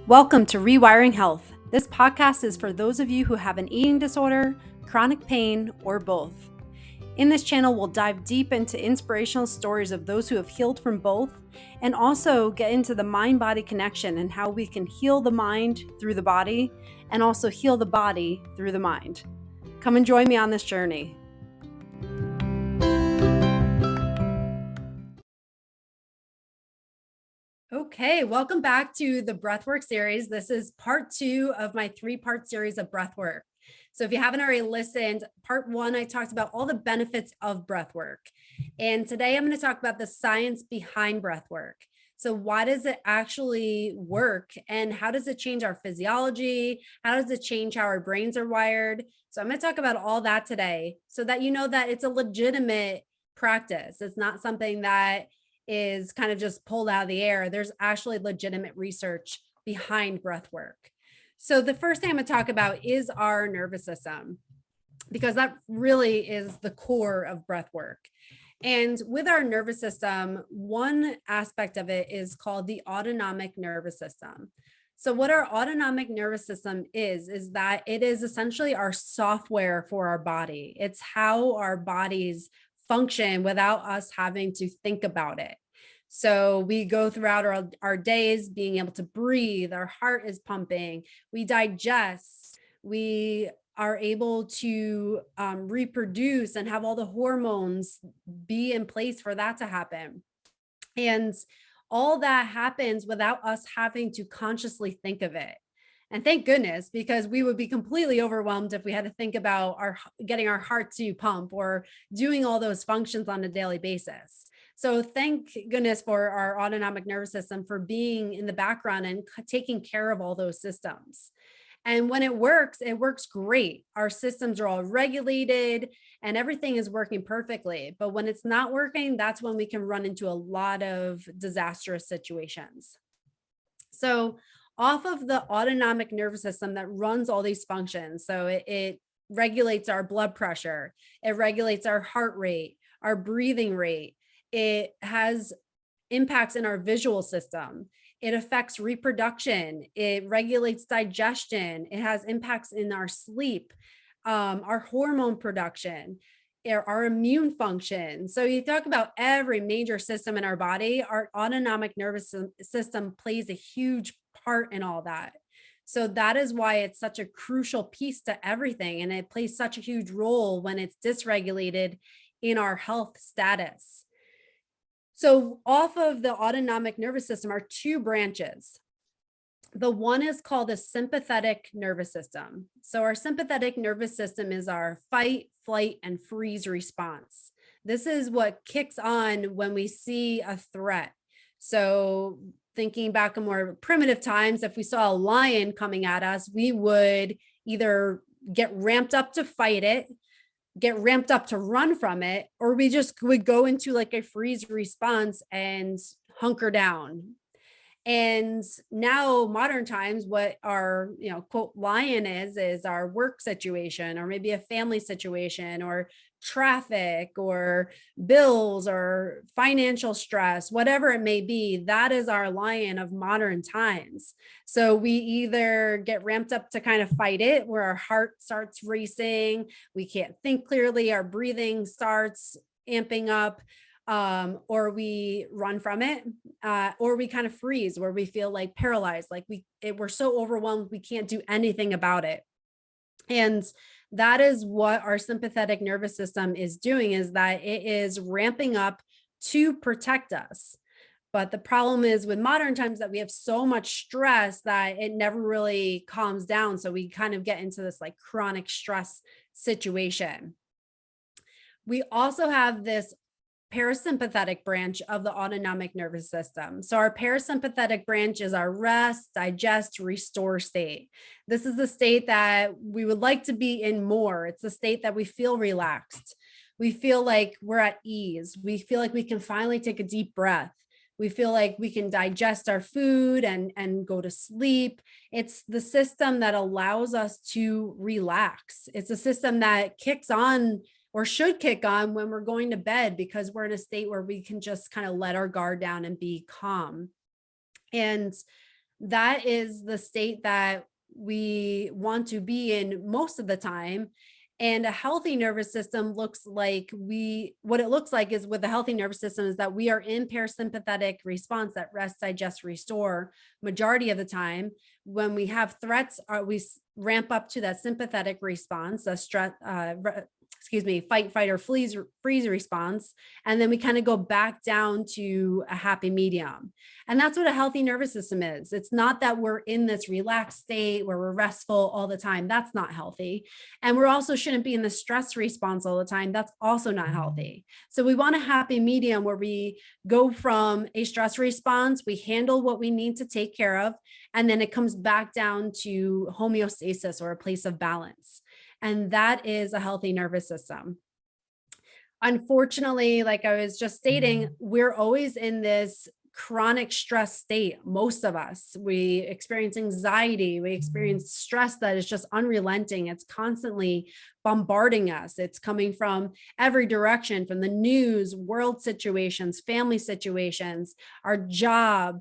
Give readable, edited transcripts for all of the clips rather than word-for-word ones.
Welcome to Rewiring Health. This podcast is for those of you who have an eating disorder, chronic pain, or both. In this channel, we'll dive deep into inspirational stories of those who have healed from both and also get into the mind-body connection and how we can heal the mind through the body and also heal the body through the mind. Come and join me on this journey. Okay, welcome back to the Breathwork series. This is part 2 of my 3-part series of breathwork. So if you haven't already listened, part 1, I talked about all the benefits of breathwork. And today I'm going to talk about the science behind breathwork. So why does it actually work and how does it change our physiology? How does it change how our brains are wired? So I'm going to talk about all that today so that you know that it's a legitimate practice. It's not something that is kind of just pulled out of the air. There's actually legitimate research behind breath work. So the first thing I'm going to talk about is our nervous system, because that really is the core of breath work. And with our nervous system, one aspect of it is called the autonomic nervous system. So what our autonomic nervous system is that it is essentially our software for our body. It's how our bodies function without us having to think about it. So we go throughout our days being able to breathe, our heart is pumping, we digest, we are able to reproduce and have all the hormones be in place for that to happen. And all that happens without us having to consciously think of it. And thank goodness, because we would be completely overwhelmed if we had to think about getting our heart to pump or doing all those functions on a daily basis. So thank goodness for our autonomic nervous system for being in the background and taking care of all those systems. And when it works great. Our systems are all regulated and everything is working perfectly. But when it's not working, that's when we can run into a lot of disastrous situations. So off of the autonomic nervous system that runs all these functions. So it regulates our blood pressure. It regulates our heart rate, our breathing rate. It has impacts in our visual system. It affects reproduction. It regulates digestion. It has impacts in our sleep, our hormone production, our immune function. So you talk about every major system in our body, our autonomic nervous system plays a huge part in all that. So that is why it's such a crucial piece to everything. And it plays such a huge role when it's dysregulated in our health status. So off of the autonomic nervous system are 2 branches. The one is called the sympathetic nervous system. So our sympathetic nervous system is our fight, flight, and freeze response. This is what kicks on when we see a threat. So thinking back in more primitive times, if we saw a lion coming at us, we would either get ramped up to fight it, get ramped up to run from it, or we just would go into like a freeze response and hunker down. And now modern times, what our, quote, lion is our work situation, or maybe a family situation, or traffic, or bills, or financial stress, whatever it may be. That is our lion of modern times. So we either get ramped up to kind of fight it, where our heart starts racing, we can't think clearly, our breathing starts amping up, or we run from it, or we kind of freeze, where we feel like paralyzed, like we're so overwhelmed we can't do anything about it. And that is what our sympathetic nervous system is doing, is that it is ramping up to protect us. But the problem is with modern times that we have so much stress that it never really calms down. So we kind of get into this like chronic stress situation. We also have this parasympathetic branch of the autonomic nervous system. So our parasympathetic branch is our rest, digest, restore state. This is the state that we would like to be in more. It's the state that we feel relaxed. We feel like we're at ease. We feel like we can finally take a deep breath. We feel like we can digest our food and go to sleep. It's the system that allows us to relax. It's a system that kicks on, or should kick on, when we're going to bed, because we're in a state where we can just kind of let our guard down and be calm. And That is the state that we want to be in most of the time. And a healthy nervous system looks like what it looks like is with a healthy nervous system is that we are in parasympathetic response, that rest, digest, restore majority of the time. When we have threats, we ramp up to that sympathetic response, the stress, fight, fight, or freeze response. And then we kind of go back down to a happy medium. And that's what a healthy nervous system is. It's not that we're in this relaxed state where we're restful all the time. That's not healthy. And we're also shouldn't be in the stress response all the time. That's also not healthy. So we want a happy medium where we go from a stress response, we handle what we need to take care of, and then it comes back down to homeostasis, or a place of balance. And that is a healthy nervous system. Unfortunately, like I was just stating, we're always in this chronic stress state. Most of us, we experience anxiety, we experience stress that is just unrelenting. It's constantly bombarding us. It's coming from every direction, from the news, world situations, family situations, our job.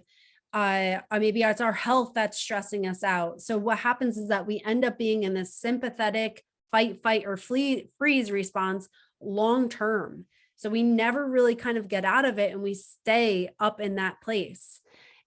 Maybe it's our health that's stressing us out. So what happens is that we end up being in this sympathetic fight, fight, or freeze response long term. So we never really kind of get out of it, and we stay up in that place.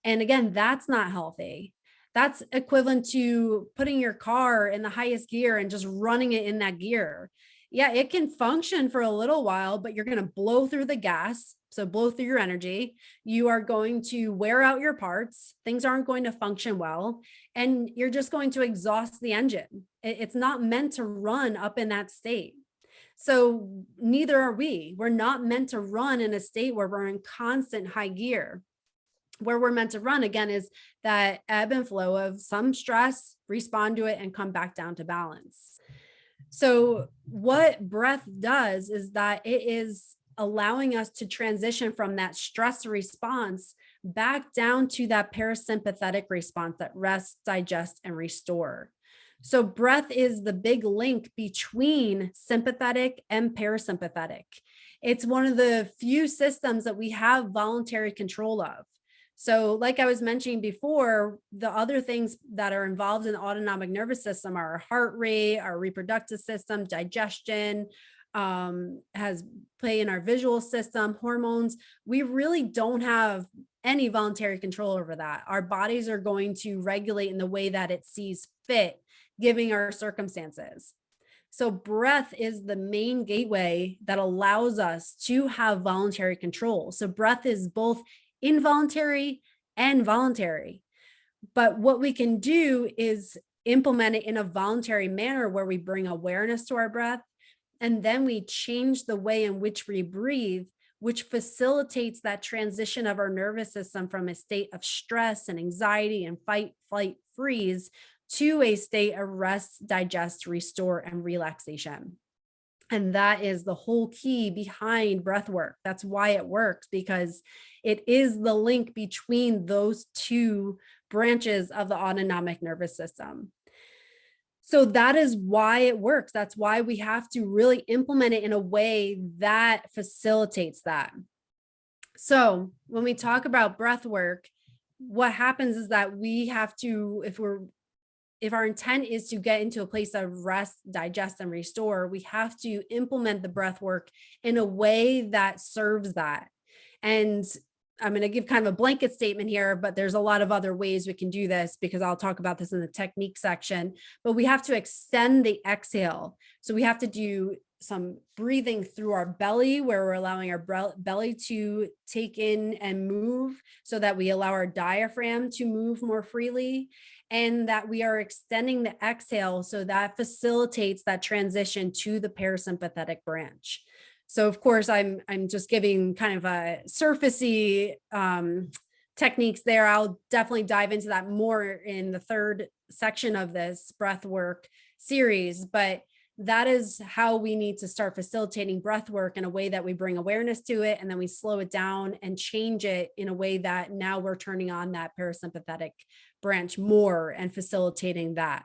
And again, that's not healthy. That's equivalent to putting your car in the highest gear and just running it in that gear. Yeah, it can function for a little while, but you're going to blow through the gas. So blow through your energy. You are going to wear out your parts. Things aren't going to function well, and you're just going to exhaust the engine. It's not meant to run up in that state. So neither are we. We're not meant to run in a state where we're in constant high gear. Where we're meant to run, again, is that ebb and flow of some stress, respond to it, and come back down to balance. So what breath does is that it is allowing us to transition from that stress response back down to that parasympathetic response, that rest, digest, and restore. So breath is the big link between sympathetic and parasympathetic. It's one of the few systems that we have voluntary control of. So like I was mentioning before, the other things that are involved in the autonomic nervous system are our heart rate, our reproductive system, digestion, has play in our visual system, hormones. We really don't have any voluntary control over that. Our bodies are going to regulate in the way that it sees fit, giving our circumstances. So breath is the main gateway that allows us to have voluntary control. So breath is both involuntary and voluntary. But what we can do is implement it in a voluntary manner where we bring awareness to our breath, and then we change the way in which we breathe, which facilitates that transition of our nervous system from a state of stress and anxiety and fight, flight, freeze to a state of rest, digest, restore, and relaxation. And that is the whole key behind breath work. That's why it works, because it is the link between those two branches of the autonomic nervous system. So that is why it works. That's why we have to really implement it in a way that facilitates that. So when we talk about breath work, what happens is that we have to, if our intent is to get into a place of rest, digest, and restore, we have to implement the breath work in a way that serves that. And I'm going to give kind of a blanket statement here, but there's a lot of other ways we can do this, because I'll talk about this in the technique section. But we have to extend the exhale. So we have to do some breathing through our belly, where we're allowing our belly to take in and move, so that we allow our diaphragm to move more freely, and that we are extending the exhale, so that facilitates that transition to the parasympathetic branch. So of course, I'm just giving kind of a surfacey techniques there. I'll definitely dive into that more in the third section of this breath work series, but that is how we need to start facilitating breath work, in a way that we bring awareness to it, and then we slow it down and change it in a way that now we're turning on that parasympathetic branch more and facilitating that.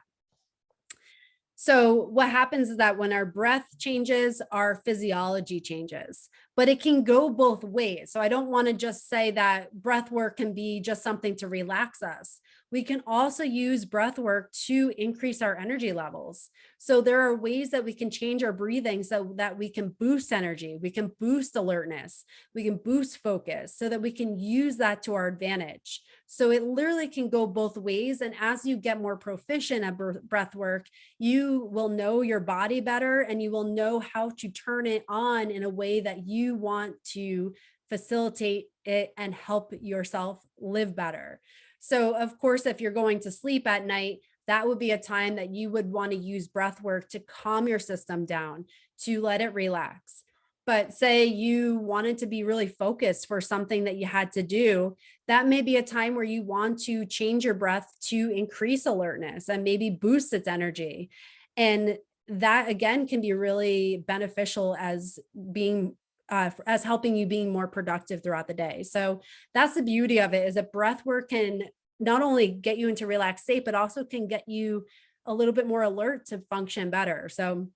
So what happens is that when our breath changes, our physiology changes. but it can go both ways. So I don't want to just say that breath work can be just something to relax us. We can also use breath work to increase our energy levels. So there are ways that we can change our breathing so that we can boost energy, we can boost alertness, we can boost focus so that we can use that to our advantage. So it literally can go both ways. And as you get more proficient at breath work, you will know your body better and you will know how to turn it on in a way that you want to facilitate it and help yourself live better. So, of course, if you're going to sleep at night, that would be a time that you would want to use breath work to calm your system down, to let it relax. But say you wanted to be really focused for something that you had to do, that may be a time where you want to change your breath to increase alertness and maybe boost its energy. And that again can be really beneficial as being as helping you being more productive throughout the day. So that's the beauty of it, is that breath work can not only get you into relaxed state, but also can get you a little bit more alert to function better. So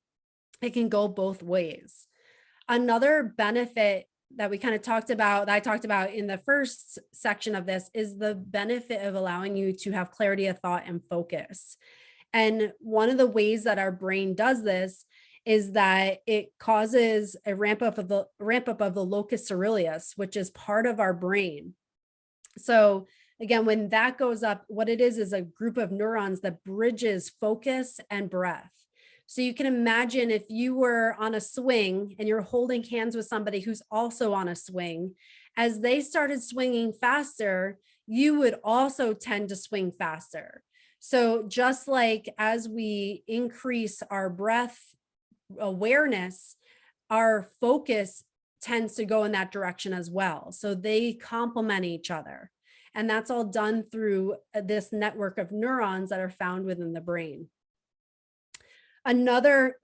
it can go both ways. Another benefit that we kind of talked about, that I talked about in the first section of this, is the benefit of allowing you to have clarity of thought and focus. And one of the ways that our brain does this is that it causes a ramp up of the locus coeruleus, which is part of our brain. So again, when that goes up, what it is a group of neurons that bridges focus and breath. So you can imagine if you were on a swing and you're holding hands with somebody who's also on a swing, as they started swinging faster, you would also tend to swing faster. So just like as we increase our breath awareness, our focus tends to go in that direction as well. So they complement each other. And that's all done through this network of neurons that are found within the brain. Another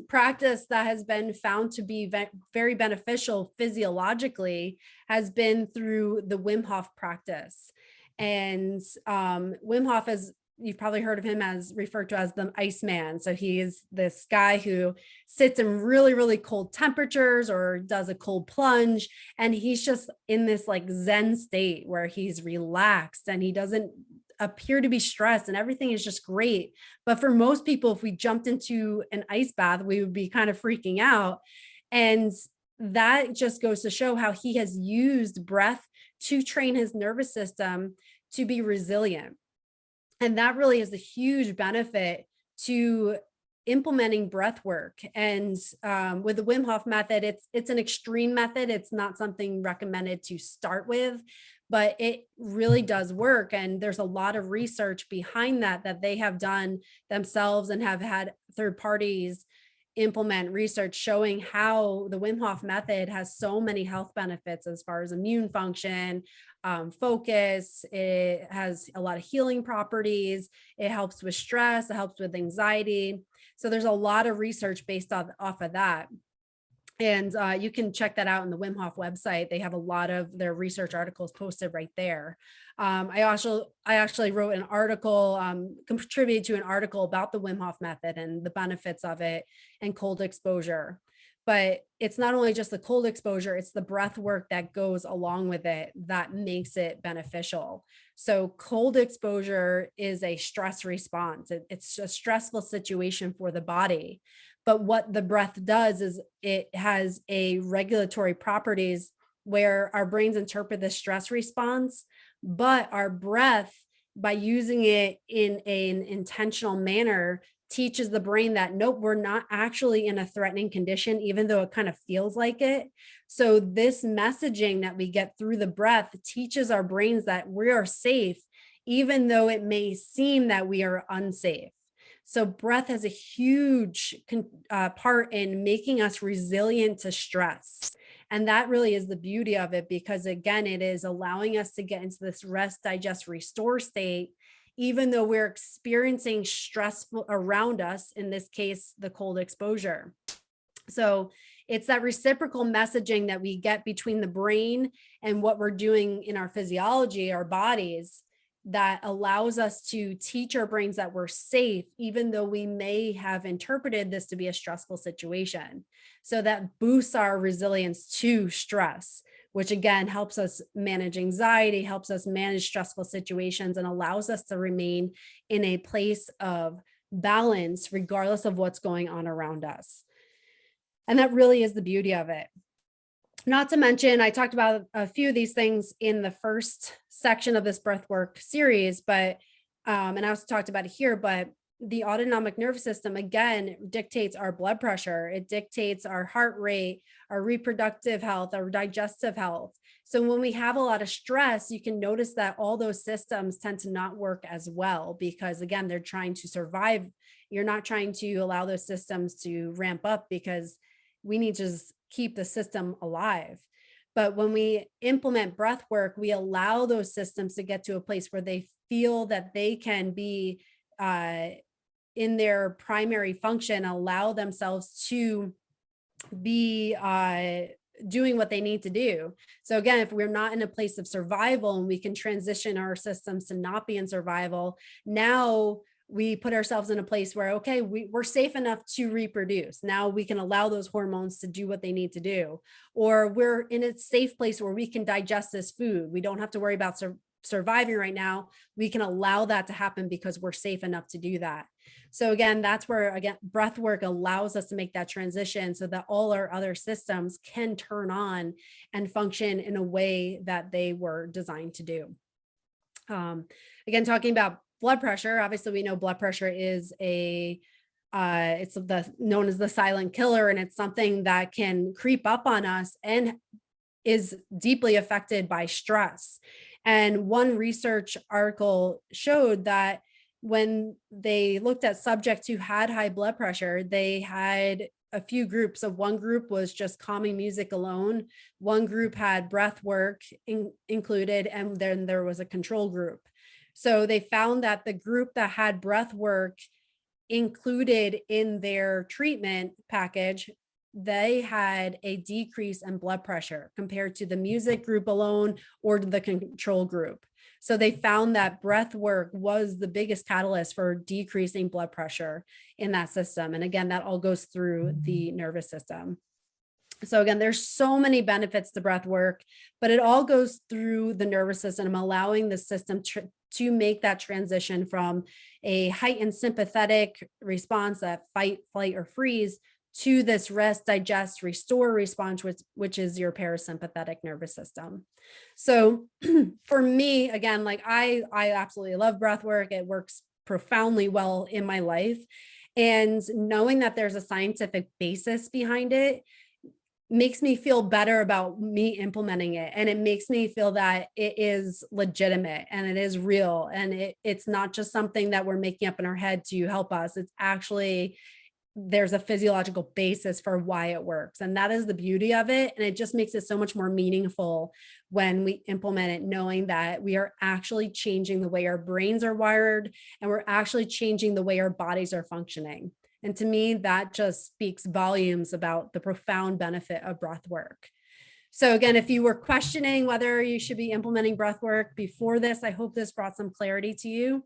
practice that has been found to be very beneficial physiologically has been through the Wim Hof practice. And Wim Hof, is, you've probably heard of him as referred to as the Iceman. So he's this guy who sits in really, really cold temperatures or does a cold plunge. And he's just in this like Zen state where he's relaxed and he doesn't appear to be stressed and everything is just great. But for most people, if we jumped into an ice bath, we would be kind of freaking out. And that just goes to show how he has used breath to train his nervous system to be resilient. And that really is a huge benefit to implementing breath work. And with the Wim Hof method, it's an extreme method. It's not something recommended to start with, but it really does work. And there's a lot of research behind that they have done themselves and have had third parties implement research showing how the Wim Hof method has so many health benefits as far as immune function, focus. It has a lot of healing properties. It helps with stress. It helps with anxiety. So there's a lot of research based off of that. And you can check that out on the Wim Hof website. They have a lot of their research articles posted right there. I actually wrote an article, contributed to an article about the Wim Hof method and the benefits of it and cold exposure. But it's not only just the cold exposure, it's the breath work that goes along with it that makes it beneficial. So cold exposure is a stress response. It's a stressful situation for the body. But what the breath does is it has a regulatory properties where our brains interpret the stress response, but our breath, by using it in an intentional manner, teaches the brain that nope, we're not actually in a threatening condition, even though it kind of feels like it. So this messaging that we get through the breath teaches our brains that we are safe, even though it may seem that we are unsafe. So breath has a huge part in making us resilient to stress. And that really is the beauty of it, because again, it is allowing us to get into this rest, digest, restore state, even though we're experiencing stress around us, in this case, the cold exposure. So it's that reciprocal messaging that we get between the brain and what we're doing in our physiology, our bodies, that allows us to teach our brains that we're safe, even though we may have interpreted this to be a stressful situation. So that boosts our resilience to stress, which again helps us manage anxiety, helps us manage stressful situations, and allows us to remain in a place of balance, regardless of what's going on around us. And that really is the beauty of it. Not to mention, I talked about a few of these things in the first section of this breathwork series, but and I also talked about it here, but the autonomic nervous system again dictates our blood pressure, it dictates our heart rate, our reproductive health, our digestive health. So when we have a lot of stress, you can notice that all those systems tend to not work as well because again, they're trying to survive. You're not trying to allow those systems to ramp up because we need to just keep the system alive. But when we implement breath work, we allow those systems to get to a place where they feel that they can be in their primary function, allow themselves to be doing what they need to do. So again, if we're not in a place of survival and we can transition our systems to not be in survival, now we put ourselves in a place where, okay, we're safe enough to reproduce. Now we can allow those hormones to do what they need to do. Or we're in a safe place where we can digest this food. We don't have to worry about surviving right now. We can allow that to happen because we're safe enough to do that. So again, that's where, again, breath work allows us to make that transition so that all our other systems can turn on and function in a way that they were designed to do. Again, talking about blood pressure, obviously we know blood pressure is it's known as the silent killer, and it's something that can creep up on us and is deeply affected by stress. And one research article showed that when they looked at subjects who had high blood pressure, they had a few groups. So one group was just calming music alone. One group had breath work included, and then there was a control group. So they found that the group that had breath work included in their treatment package, they had a decrease in blood pressure compared to the music group alone or the control group. So they found that breath work was the biggest catalyst for decreasing blood pressure in that system. And again, that all goes through the nervous system. So again, there's so many benefits to breath work, but it all goes through the nervous system, allowing the system to make that transition from a heightened sympathetic response, that fight, flight, or freeze, to this rest, digest, restore response, which is your parasympathetic nervous system. So for me, again, like I absolutely love breath work. It works profoundly well in my life. And knowing that there's a scientific basis behind it makes me feel better about me implementing it. And it makes me feel that it is legitimate and it is real. And it's not just something that we're making up in our head to help us. It's actually, there's a physiological basis for why it works. And that is the beauty of it. And it just makes it so much more meaningful when we implement it, knowing that we are actually changing the way our brains are wired and we're actually changing the way our bodies are functioning. And to me, that just speaks volumes about the profound benefit of breath work. So again, if you were questioning whether you should be implementing breath work before this, I hope this brought some clarity to you.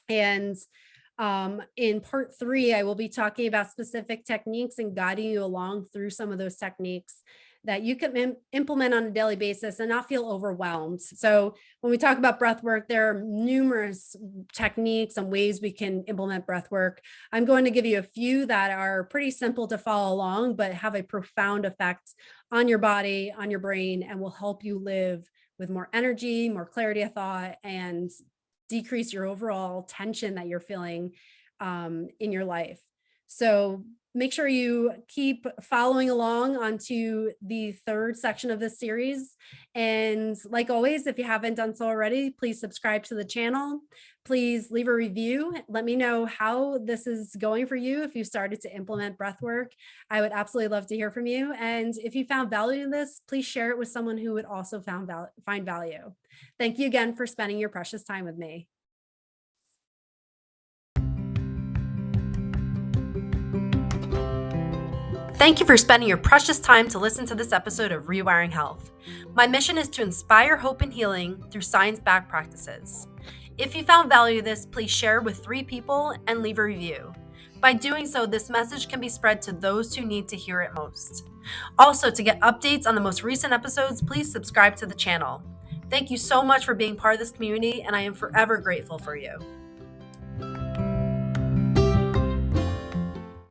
And in part 3, I will be talking about specific techniques and guiding you along through some of those techniques that you can implement on a daily basis and not feel overwhelmed. So when we talk about breath work, there are numerous techniques and ways we can implement breath work. I'm going to give you a few that are pretty simple to follow along, but have a profound effect on your body, on your brain, and will help you live with more energy, more clarity of thought, and decrease your overall tension that you're feeling in your life. So make sure you keep following along onto the 3rd section of this series. And like always, if you haven't done so already, please subscribe to the channel. Please leave a review. Let me know how this is going for you. If you started to implement breath work, I would absolutely love to hear from you. And if you found value in this, please share it with someone who would also find value. Thank you again for spending your precious time with me. Thank you for spending your precious time to listen to this episode of Rewiring Health. My mission is to inspire hope and healing through science-backed practices. If you found value in this, please share with 3 people and leave a review. By doing so, this message can be spread to those who need to hear it most. Also, to get updates on the most recent episodes, please subscribe to the channel. Thank you so much for being part of this community, and I am forever grateful for you.